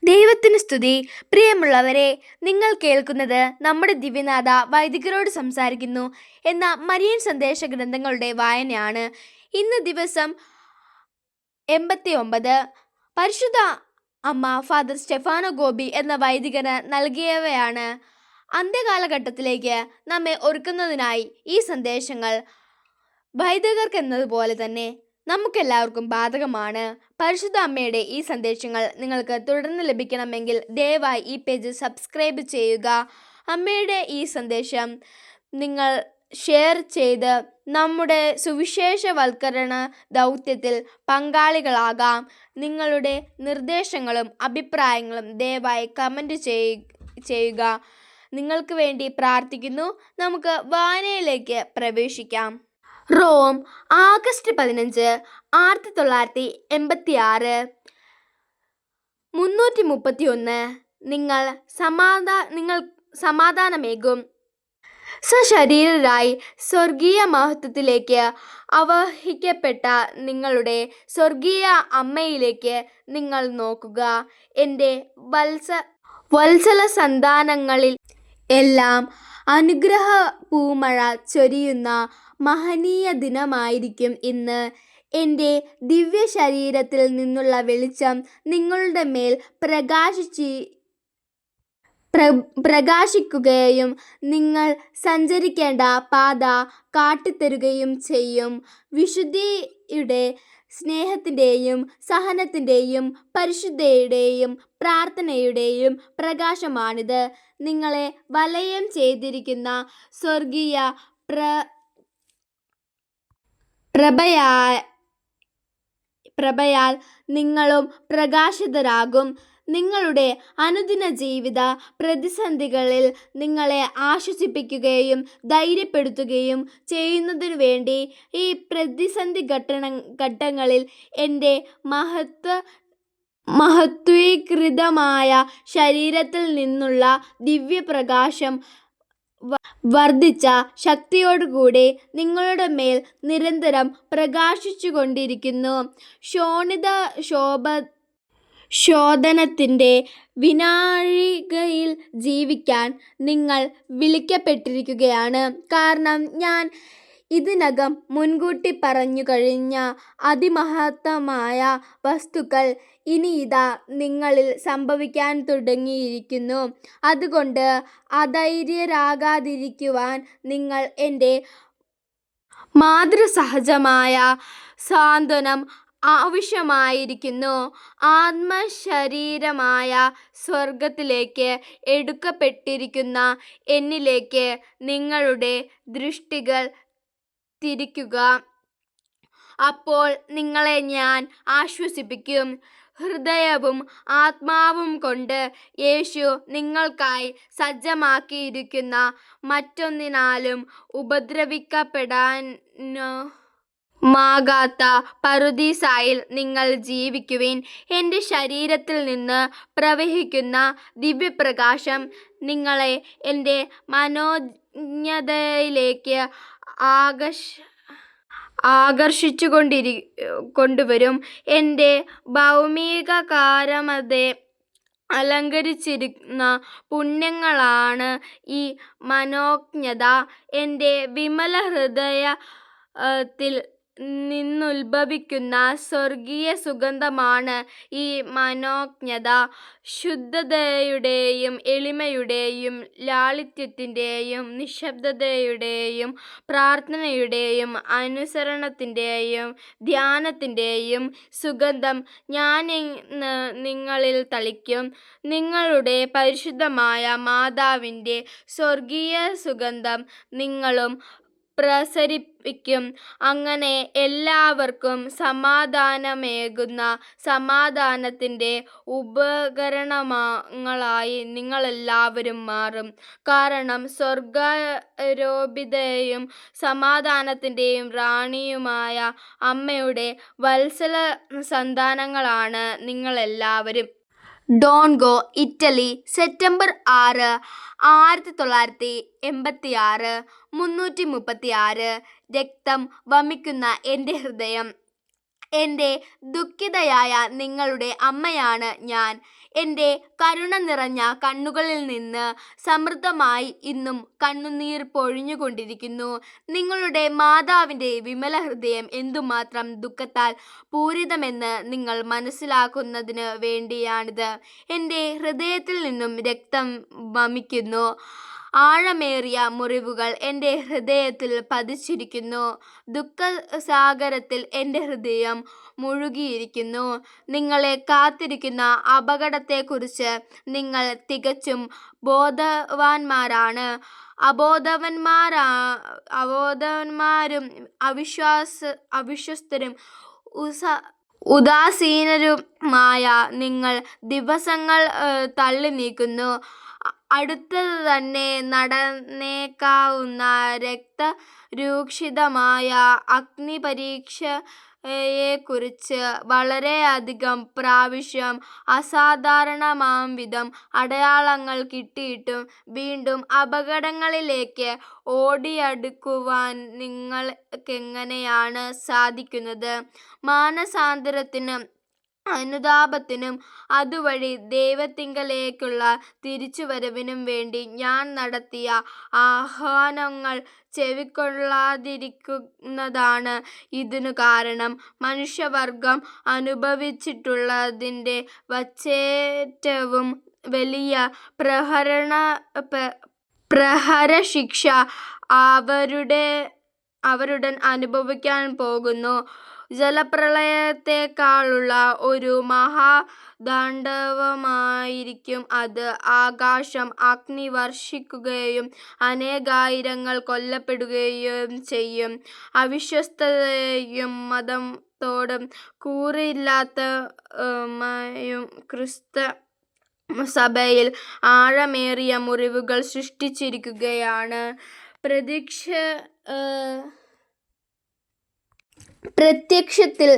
ദൈവത്തിന് സ്തുതി. പ്രിയമുള്ളവരെ, നിങ്ങൾ കേൾക്കുന്നത് നമ്മുടെ ദിവ്യനാഥ വൈദികരോട് സംസാരിക്കുന്നു എന്ന മരിയൻ സന്ദേശ ഗ്രന്ഥങ്ങളുടെ വായനയാണ്. ഇന്ന് ദിവസം 89 പരിശുദ്ധ അമ്മ ഫാദർ സ്റ്റെഫാനോ ഗോപി എന്ന വൈദികന് നൽകിയവയാണ്. അന്ത്യകാലഘട്ടത്തിലേക്ക് നമ്മെ ഒരുക്കുന്നതിനായി ഈ സന്ദേശങ്ങൾ വൈദികർക്കെന്നതുപോലെ തന്നെ നമുക്കെല്ലാവർക്കും ബാധകമാണ്. പരിശുദ്ധ അമ്മയുടെ ഈ സന്ദേശങ്ങൾ നിങ്ങൾക്ക് തുടർന്ന് ലഭിക്കണമെങ്കിൽ ദയവായി ഈ പേജ് സബ്സ്ക്രൈബ് ചെയ്യുക. അമ്മയുടെ ഈ സന്ദേശം നിങ്ങൾ ഷെയർ ചെയ്ത് നമ്മുടെ സുവിശേഷവൽക്കരണ ദൗത്യത്തിൽ പങ്കാളികളാകാം. നിങ്ങളുടെ നിർദ്ദേശങ്ങളും അഭിപ്രായങ്ങളും ദയവായി കമൻറ്റ് ചെയ്യുക. നിങ്ങൾക്ക് വേണ്ടി പ്രാർത്ഥിക്കുന്നു. നമുക്ക് വായനയിലേക്ക് പ്രവേശിക്കാം. Rome, August 15, 1986. 331 നിങ്ങൾ സമാധാനമേകും. സശരീരരായി സ്വർഗീയ മഹത്വത്തിലേക്ക് ആവഹിക്കപ്പെട്ട നിങ്ങളുടെ സ്വർഗീയ അമ്മയിലേക്ക് നിങ്ങൾ നോക്കുക. എൻ്റെ വത്സല സന്താനങ്ങളിൽ എല്ലാം അനുഗ്രഹ പൂമഴ ചൊരിയുന്ന മഹനീയ ദിനമായിരിക്കും ഇന്ന്. എൻ്റെ ദിവ്യ ശരീരത്തിൽ നിന്നുള്ള വെളിച്ചം നിങ്ങളുടെ മേൽ പ്രകാശിക്കുകയും നിങ്ങൾ സഞ്ചരിക്കേണ്ട പാത കാട്ടിത്തരുകയും ചെയ്യും. വിശുദ്ധിയുടെ, സ്നേഹത്തിൻ്റെയും സഹനത്തിൻ്റെയും പരിശുദ്ധതയുടെയും പ്രാർത്ഥനയുടെയും പ്രകാശമാണിത്. നിങ്ങളെ വലയം ചെയ്തിരിക്കുന്ന സ്വർഗീയ പ്രഭയാൽ നിങ്ങളും പ്രകാശിതരാകും. നിങ്ങളുടെ അനുദിന ജീവിത പ്രതിസന്ധികളിൽ നിങ്ങളെ ആശ്വസിപ്പിക്കുകയും ധൈര്യപ്പെടുത്തുകയും ചെയ്യുന്നതിനു വേണ്ടി ഈ പ്രതിസന്ധി ഘട്ടങ്ങളിൽ എൻ്റെ മഹത്വീകൃതമായ ശരീരത്തിൽ നിന്നുള്ള ദിവ്യപ്രകാശം വർദ്ധിച്ച ശക്തിയോടുകൂടി നിങ്ങളുടെ മേൽ നിരന്തരം പ്രകാശിച്ചുകൊണ്ടിരിക്കുന്നു. ശോധനത്തിൻ്റെ വിനാഴികയിൽ ജീവിക്കാൻ നിങ്ങൾ വിളിക്കപ്പെട്ടിരിക്കുകയാണ്. കാരണം ഞാൻ ഇതിനകം മുൻകൂട്ടി പറഞ്ഞു കഴിഞ്ഞ അതിമഹത്തമായ വസ്തുക്കൾ ഇനി ഇതാ നിങ്ങളിൽ സംഭവിക്കാൻ തുടങ്ങിയിരിക്കുന്നു. അതുകൊണ്ട് അധൈര്യരാകാതിരിക്കുവാൻ നിങ്ങൾ എൻ്റെ മാതൃസഹജമായ സാന്ത്വനം ആവശ്യമായിരിക്കുന്നു. ആത്മശരീരമായ സ്വർഗത്തിലേക്ക് എടുക്കപ്പെട്ടിരിക്കുന്ന എന്നിലേക്ക് നിങ്ങളുടെ ദൃഷ്ടികൾ തിരിക്കുക. അപ്പോൾ നിങ്ങളെ ഞാൻ ആശ്വസിപ്പിക്കും. ഹൃദയവും ആത്മാവും കൊണ്ട് യേശു നിങ്ങൾക്കായി സജ്ജമാക്കിയിരിക്കുന്ന മറ്റൊന്നിനാലും ഉപദ്രവിക്കപ്പെടാനാകാത്ത പറുദീസായിൽ നിങ്ങൾ ജീവിക്കുവിൻ. എൻ്റെ ശരീരത്തിൽ നിന്ന് പ്രവഹിക്കുന്ന ദിവ്യപ്രകാശം നിങ്ങളെ എൻ്റെ മനോജ്ഞതയിലേക്ക് കൊണ്ടുവരും. എൻ്റെ ഭൗമികകാരമതെ അലങ്കരിച്ചിരുന്ന പുണ്യങ്ങളാണ് ഈ മനോജ്ഞത. എൻ്റെ വിമല ഹൃദയത്തിൽ നിന്നുത്ഭവിക്കുന്ന സ്വർഗീയ സുഗന്ധമാണ് ഈ മനോജ്ഞത. ശുദ്ധതയുടെയും എളിമയുടെയും ലാളിത്യത്തിൻ്റെയും നിശബ്ദതയുടെയും പ്രാർത്ഥനയുടെയും അനുസരണത്തിൻ്റെയും ധ്യാനത്തിൻ്റെയും സുഗന്ധം ഞാൻ നിങ്ങളിൽ തളിക്കും. നിങ്ങളുടെ പരിശുദ്ധമായ മാതാവിൻ്റെ സ്വർഗീയ സുഗന്ധം നിങ്ങളും പ്രസരിപ്പിക്കും. അങ്ങനെ എല്ലാവർക്കും സമാധാനമേകുന്ന സമാധാനത്തിൻ്റെ ഉപകരണങ്ങളായി നിങ്ങളെല്ലാവരും മാറും. കാരണം സ്വർഗാരോപിതയും സമാധാനത്തിൻ്റെയും റാണിയുമായ അമ്മയുടെ വത്സല സന്താനങ്ങളാണ് നിങ്ങളെല്ലാവരും. ഡോൺഗോ, ഇറ്റലി, സെപ്റ്റംബർ 6, 1986. 336 രക്തം വമിക്കുന്ന എൻ്റെ ഹൃദയം. എൻ്റെ ദുഃഖിതയായ നിങ്ങളുടെ അമ്മയാണ് ഞാൻ. എൻ്റെ കരുണ നിറഞ്ഞ കണ്ണുകളിൽ നിന്ന് സമൃദ്ധമായി ഇന്നും കണ്ണുനീർ പൊഴിഞ്ഞുകൊണ്ടിരിക്കുന്നു. നിങ്ങളുടെ മാതാവിൻ്റെ വിമല ഹൃദയം എന്തുമാത്രം ദുഃഖത്താൽ പൂരിതമെന്ന് നിങ്ങൾ മനസ്സിലാക്കുന്നതിന് വേണ്ടിയാണിത്. എൻ്റെ ഹൃദയത്തിൽ നിന്നും രക്തം വമിക്കുന്നു. ആഴമേറിയ മുറിവുകൾ എൻ്റെ ഹൃദയത്തിൽ പതിച്ചിരിക്കുന്നു. ദുഃഖസാഗരത്തിൽ എൻ്റെ ഹൃദയം മുഴുകിയിരിക്കുന്നു. നിങ്ങളെ കാത്തിരിക്കുന്ന അപകടത്തെക്കുറിച്ച് നിങ്ങൾ തികച്ചും ബോധവാന്മാരാണ്. അബോധവാന്മാരും അവിശ്വസ്തരും ഉദാസീനരുമായ നിങ്ങൾ ദിവസങ്ങൾ തള്ളി നീക്കുന്നു. അടുത്തത് തന്നെ നടന്നേക്കാവുന്ന രക്തരൂക്ഷിതമായ അഗ്നിപരീക്ഷയെക്കുറിച്ച് വളരെയധികം പ്രാവശ്യം അസാധാരണമാംവിധം അടയാളങ്ങൾ കിട്ടിയിട്ടും വീണ്ടും അപകടങ്ങളിലേക്ക് ഓടിയടുക്കുവാൻ നിങ്ങൾക്കെങ്ങനെയാണ് സാധിക്കുന്നത്? മാനസാന്തരത്തിനും അനുതാപത്തിനും അതുവഴി ദൈവത്തിങ്കലേക്കുള്ള തിരിച്ചുവരവിനും വേണ്ടി ഞാൻ നടത്തിയ ആഹ്വാനങ്ങൾ ചെവിക്കൊള്ളാതിരിക്കുന്നതാണ് ഇതിനു കാരണം. മനുഷ്യവർഗം അനുഭവിച്ചിട്ടുള്ളതിൻ്റെ വച്ചേറ്റവും വലിയ പ്രഹരശിക്ഷ അവരുടൻ അനുഭവിക്കാൻ പോകുന്നു. ജലപ്രളയത്തെക്കാളുള്ള ഒരു മഹാതാണ്ഡവമായിരിക്കും അത്. ആകാശം അഗ്നി വർഷിക്കുകയും അനേകായിരങ്ങൾ കൊല്ലപ്പെടുകയും ചെയ്യും. അവിശ്വസ്തതയും മതത്തോടും കൂറില്ലായ്മയും ക്രിസ്തുസഭയിൽ ആഴമേറിയ മുറിവുകൾ സൃഷ്ടിച്ചിരിക്കുകയാണ്. പ്രത്യക്ഷത്തിൽ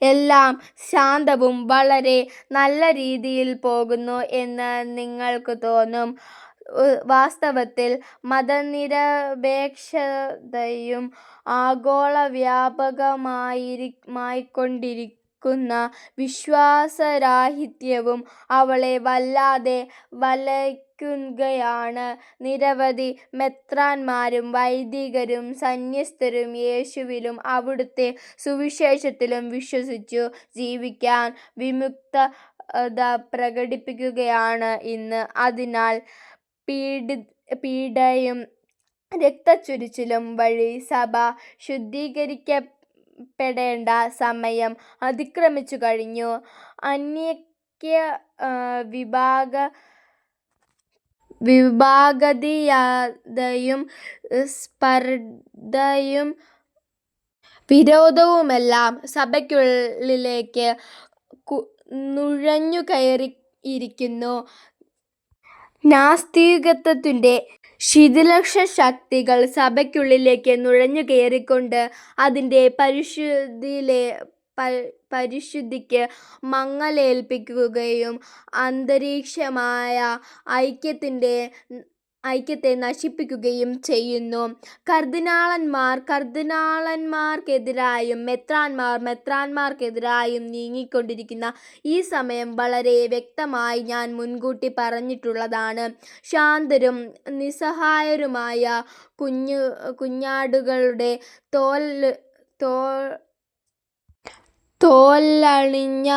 എല്ലാം ശാന്തവും വളരെ നല്ല രീതിയിൽ പോകുന്നു എന്ന് നിങ്ങൾക്ക് തോന്നും. വാസ്തവത്തിൽ മതനിരപേക്ഷതയും ആഗോള വ്യാപകമായിക്കൊണ്ടിരിക്കുന്ന വിശ്വാസരാഹിത്യവും അവളെ വല്ലാതെ വലയ്ക്കുകയാണ്. നിരവധി മെത്രാന്മാരും വൈദികരും സന്യസ്തരും യേശുവിലും അവിടുത്തെ സുവിശേഷത്തിലും വിശ്വസിച്ചു ജീവിക്കാൻ വിമുഖത പ്രകടിപ്പിക്കുകയാണ് ഇന്ന്. അതിനാൽ പീഡയും രക്തച്ചൊരിച്ചിലും വഴി സഭ ശുദ്ധീകരിക്കപ്പെടേണ്ട സമയം അതിക്രമിച്ചു കഴിഞ്ഞു. വിഭാഗീയതയും സ്പർദ്ധയും വിരോധവുമെല്ലാം സഭയ്ക്കുള്ളിലേക്ക് നുഴഞ്ഞുകയറിയിരിക്കുന്നു. നാസ്തികത്വത്തിൻ്റെ ശിഥിലശക്തികൾ സഭയ്ക്കുള്ളിലേക്ക് നുഴഞ്ഞുകയറിക്കൊണ്ട് അതിൻ്റെ പരിശുദ്ധിക്ക് മങ്ങലേൽപ്പിക്കുകയും അന്തരീക്ഷമായ ഐക്യത്തെ നശിപ്പിക്കുകയും ചെയ്യുന്നു. കർദ്ദിനാളന്മാർക്കെതിരായും മെത്രാന്മാർക്കെതിരായും നീങ്ങിക്കൊണ്ടിരിക്കുന്ന ഈ സമയം വളരെ വ്യക്തമായി ഞാൻ മുൻകൂട്ടി പറഞ്ഞിട്ടുള്ളതാണ്. ശാന്തരും നിസ്സഹായരുമായ കുഞ്ഞാടുകളുടെ തോലണിഞ്ഞ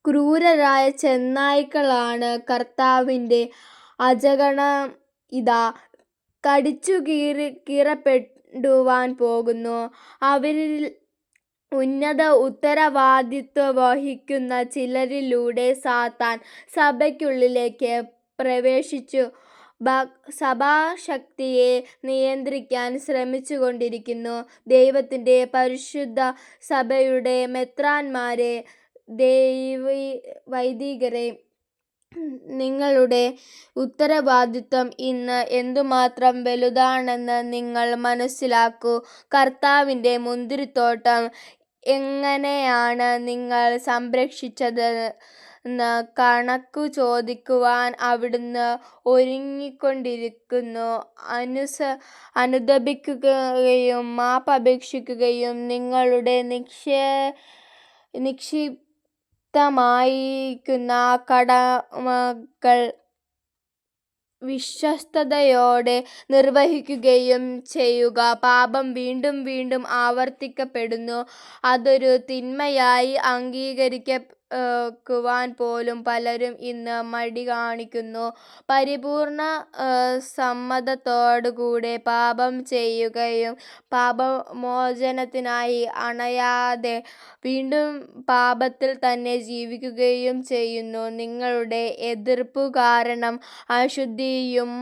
ക്രൂരരായ ചെന്നായ്ക്കളാണ് കർത്താവിൻ്റെ അജഗണം. ഇതാ കീറപ്പെടുവാൻ പോകുന്നു. അവരിൽ ഉന്നത ഉത്തരവാദിത്വം വഹിക്കുന്ന ചിലരിലൂടെ സാത്താൻ സഭയ്ക്കുള്ളിലേക്ക് പ്രവേശിച്ചു സഭാശക്തിയെ നിയന്ത്രിക്കാൻ ശ്രമിച്ചുകൊണ്ടിരിക്കുന്നു. ദൈവത്തിൻ്റെ പരിശുദ്ധ സഭയുടെ മെത്രാന്മാരെ, വൈദികരെ, നിങ്ങളുടെ ഉത്തരവാദിത്വം ഇന്ന് എന്തുമാത്രം വലുതാണെന്ന് നിങ്ങൾ മനസ്സിലാക്കൂ. കർത്താവിൻ്റെ മുന്തിരിത്തോട്ടം എങ്ങനെയാണ് നിങ്ങൾ സംരക്ഷിച്ചതെന്ന് കണക്കു ചോദിക്കുവാൻ അവിടുന്ന് ഒരുങ്ങിക്കൊണ്ടിരിക്കുന്നു. അനുതപിക്കുകയും മാപ്പപേക്ഷിക്കുകയും നിങ്ങളുടെ കടമകൾ വിശ്വസ്തയോടെ നിർവഹിക്കുകയും ചെയ്യുക. പാപം വീണ്ടും വീണ്ടും ആവർത്തിക്കപ്പെടുന്നു. അതൊരു തിന്മയായി അംഗീകരിക്കുവാൻ പോലും പലരും ഇന്ന് മടി കാണിക്കുന്നു. പരിപൂർണ്ണ സമ്മതത്തോടുകൂടെ പാപം ചെയ്യുകയും പാപമോചനത്തിനായി അണയാതെ വീണ്ടും പാപത്തിൽ തന്നെ ജീവിക്കുകയും ചെയ്യുന്നു. നിങ്ങളുടെ എതിർപ്പു കാരണം അശുദ്ധിയും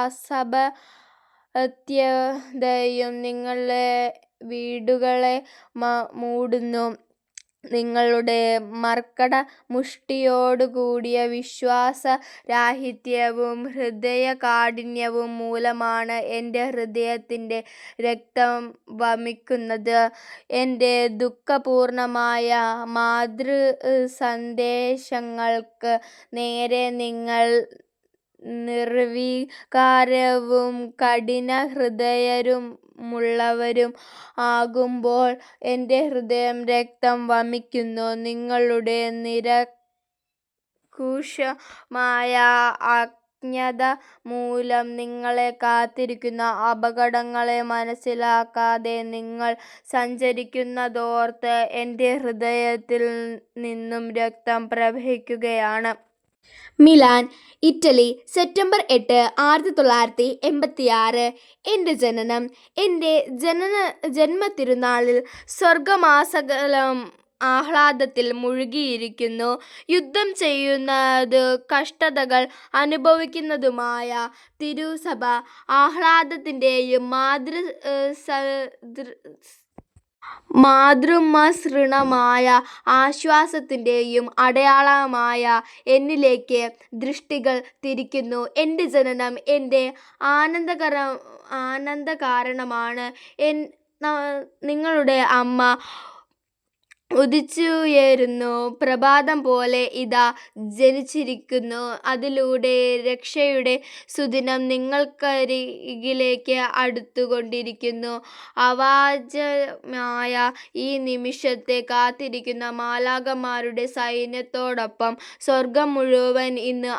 അസഭ്യതയും നിങ്ങളുടെ വീടുകളെ മൂടുന്നു. നിങ്ങളുടെ മർക്കടമുഷ്ടിയോടുകൂടിയ വിശ്വാസരാഹിത്യവും ഹൃദയകാഠിന്യവും മൂലമാണ് എൻ്റെ ഹൃദയത്തിൻ്റെ രക്തം വമിക്കുന്നത്. എൻ്റെ ദുഃഖപൂർണ്ണമായ മാതൃസന്ദേശങ്ങൾക്ക് നേരെ നിങ്ങൾ നിർവികാരവും കഠിനഹൃദയരുമുള്ളവരും ആകുമ്പോൾ എൻ്റെ ഹൃദയം രക്തം വമിക്കുന്നു. നിങ്ങളുടെ നിരങ്കുശമായ അജ്ഞത മൂലം നിങ്ങളെ കാത്തിരിക്കുന്ന അപകടങ്ങളെ മനസ്സിലാക്കാതെ നിങ്ങൾ സഞ്ചരിക്കുന്നതോർത്ത് എൻ്റെ ഹൃദയത്തിൽ നിന്നും രക്തം പ്രവഹിക്കുകയാണ്. Milan, Italy, September 8, 1986. എൻ്റെ ജനനം. എൻ്റെ ജന്മതിരുനാളിൽ സ്വർഗമാസകലം ആഹ്ലാദത്തിൽ മുഴുകിയിരിക്കുന്നു. യുദ്ധം ചെയ്യുന്നതും കഷ്ടതകൾ അനുഭവിക്കുന്നതുമായ തിരുസഭ ആഹ്ലാദത്തിൻ്റെയും മാതൃമസൃണമായ ആശ്വാസത്തിൻ്റെയും അടയാളമായ എന്നിലേക്ക് ദൃഷ്ടികൾ തിരിക്കുന്നു. എൻ്റെ ജനനം എൻ്റെ ആനന്ദകാരണമാണ്. നിങ്ങളുടെ അമ്മ ഉദിച്ചുയരുന്നു. പ്രഭാതം പോലെ ഇതാ ജനിച്ചിരിക്കുന്നു. അതിലൂടെ രക്ഷയുടെ സുദിനം നിങ്ങൾക്കരികിലേക്ക് അടുത്തുകൊണ്ടിരിക്കുന്നു. അവാച്യമായ ഈ നിമിഷത്തെ കാത്തിരിക്കുന്ന മാലാഖമാരുടെ സൈന്യത്തോടൊപ്പം സ്വർഗം മുഴുവൻ ഇന്ന്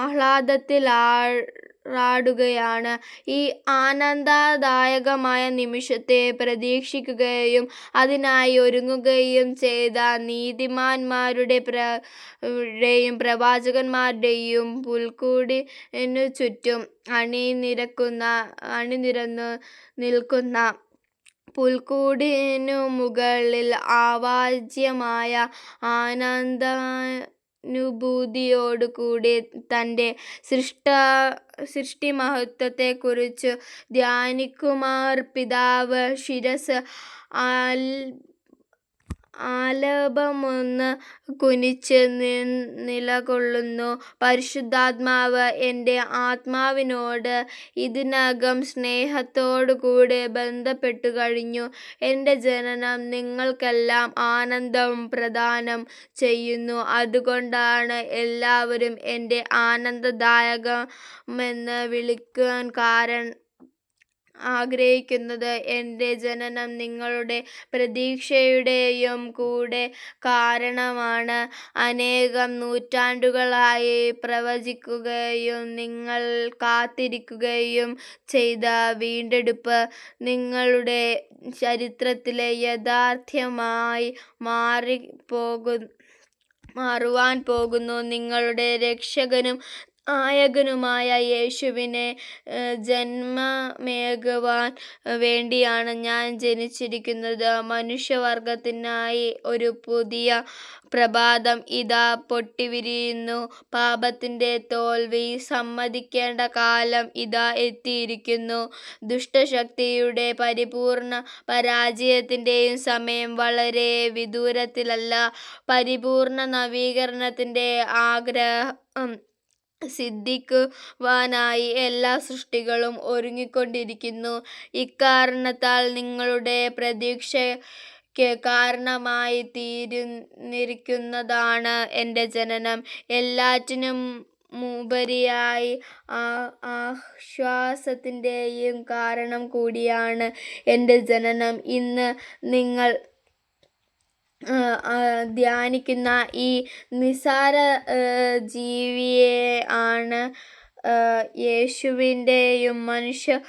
ആഹ്ലാദത്തിലാടുകയാണ്. ഈ ആനന്ദദായകമായ നിമിഷത്തെ പ്രതീക്ഷിക്കുകയും അതിനായി ഒരുങ്ങുകയും ചെയ്ത നീതിമാന്മാരുടെയും പ്രവാചകന്മാരുടെയും പുൽക്കൂടിനു ചുറ്റും അണിനിരന്നു നിൽക്കുന്ന പുൽക്കൂടിനു മുകളിൽ അവാച്യമായ ആനന്ദാനുഭൂതിയോടുകൂടി തൻ്റെ സൃഷ്ടിമഹത്വത്തെക്കുറിച്ചു ധ്യാനിക്കുമാർ പിതാവ് ശിരസ്സ് ആലംബമൊന്ന് കുനിച്ച് നിലകൊള്ളുന്നു. പരിശുദ്ധാത്മാവ് എൻ്റെ ആത്മാവിനോട് ഇതിനകം സ്നേഹത്തോടുകൂടെ ബന്ധപ്പെട്ടു കഴിഞ്ഞു. എൻ്റെ ജനനം നിങ്ങൾക്കെല്ലാം ആനന്ദം പ്രദാനം ചെയ്യുന്നു. അതുകൊണ്ടാണ് എല്ലാവരും എൻ്റെ ആനന്ദദായകമെന്ന് വിളിക്കാൻ ആഗ്രഹിക്കുന്നത്. എൻ്റെ ജനനം നിങ്ങളുടെ പ്രതീക്ഷയുടെയും കൂടെ കാരണമാണ്. അനേകം നൂറ്റാണ്ടുകളായി പ്രവചിക്കുകയും നിങ്ങൾ കാത്തിരിക്കുകയും ചെയ്ത വീണ്ടെടുപ്പ് നിങ്ങളുടെ ചരിത്രത്തിലെ യാഥാർത്ഥ്യമായി മാറുവാൻ പോകുന്നു. നിങ്ങളുടെ രക്ഷകനും നായകനുമായ യേശുവിനെ ജന്മമേകുവാൻ വേണ്ടിയാണ് ഞാൻ ജനിച്ചിരിക്കുന്നത്. മനുഷ്യവർഗത്തിനായി ഒരു പുതിയ പ്രഭാതം ഇതാ പൊട്ടിവിരിയുന്നു. പാപത്തിൻ്റെ തോൽവി സമ്മതിക്കേണ്ട കാലം ഇതാ എത്തിയിരിക്കുന്നു. ദുഷ്ടശക്തിയുടെ പരിപൂർണ്ണ പരാജയത്തിൻ്റെയും സമയം വളരെ വിദൂരത്തിലല്ല. പരിപൂർണ്ണ നവീകരണത്തിൻ്റെ ആഗ്രഹം സിദ്ധിക്കുവാനായി എല്ലാ സൃഷ്ടികളും ഒരുങ്ങിക്കൊണ്ടിരിക്കുന്നു. ഇക്കാരണത്താൽ നിങ്ങളുടെ പ്രതീക്ഷയ്ക്ക് കാരണമായി തീർന്നിരിക്കുന്നതാണ് എൻ്റെ ജനനം. എല്ലാറ്റിനുമുപരിയായി ആശ്വാസത്തിൻ്റെയും കാരണം കൂടിയാണ് എൻ്റെ ജനനം. ഇന്ന് നിങ്ങൾ ധ്യാനിക്കുന്ന ഈ നിസ്സാര ജീവിയെ ആണ് യേശുവിൻ്റെയും മനുഷ്യ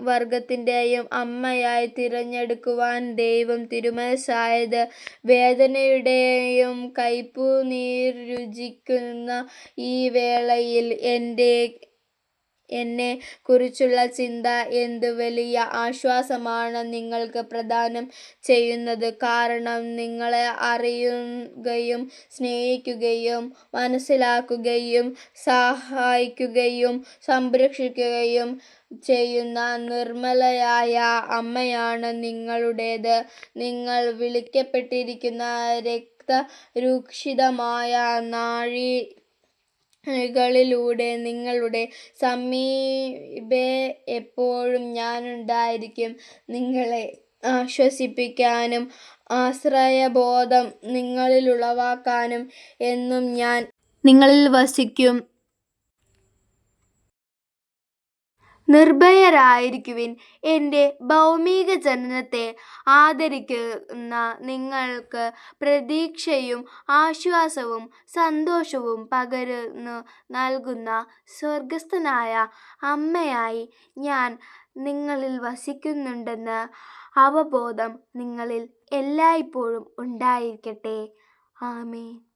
വർഗത്തിൻ്റെയും അമ്മയായി തിരഞ്ഞെടുക്കുവാൻ ദൈവം തിരുമനസ്സായത്. വേദനയുടെയും കയ്പുനീർ രുചിക്കുന്ന ഈ വേളയിൽ എന്നെ കുറിച്ചുള്ള ചിന്ത എന്ത് വലിയ ആശ്വാസമാണ് നിങ്ങൾക്ക് പ്രദാനം ചെയ്യുന്നത്. കാരണം നിങ്ങളെ അറിയുകയും സ്നേഹിക്കുകയും മനസ്സിലാക്കുകയും സഹായിക്കുകയും സംരക്ഷിക്കുകയും ചെയ്യുന്ന നിർമ്മലയായ അമ്മയാണ് നിങ്ങളുടേത്. നിങ്ങൾ വിളിക്കപ്പെട്ടിരിക്കുന്ന രക്തരൂക്ഷിതമായ നാഴികളിലൂടെ നിങ്ങളുടെ സമീപേ എപ്പോഴും ഞാനുണ്ടായിരിക്കും. നിങ്ങളെ ആശ്വസിപ്പിക്കാനും ആശ്രയബോധം നിങ്ങളിൽ ഉളവാക്കാനും എന്നും ഞാൻ നിങ്ങളിൽ വസിക്കും. നിർഭയരായിരിക്കുവിൻ. എൻ്റെ ഭൗമിക ജനനത്തെ ആദരിക്കുന്ന നിങ്ങൾക്ക് പ്രതീക്ഷയും ആശ്വാസവും സന്തോഷവും പകർന്നു നൽകുന്ന സ്വർഗസ്ഥനായ അമ്മയായി ഞാൻ നിങ്ങളിൽ വസിക്കുന്നുണ്ടെന്ന അവബോധം നിങ്ങളിൽ എല്ലായ്പ്പോഴും ഉണ്ടായിരിക്കട്ടെ. ആമേൻ.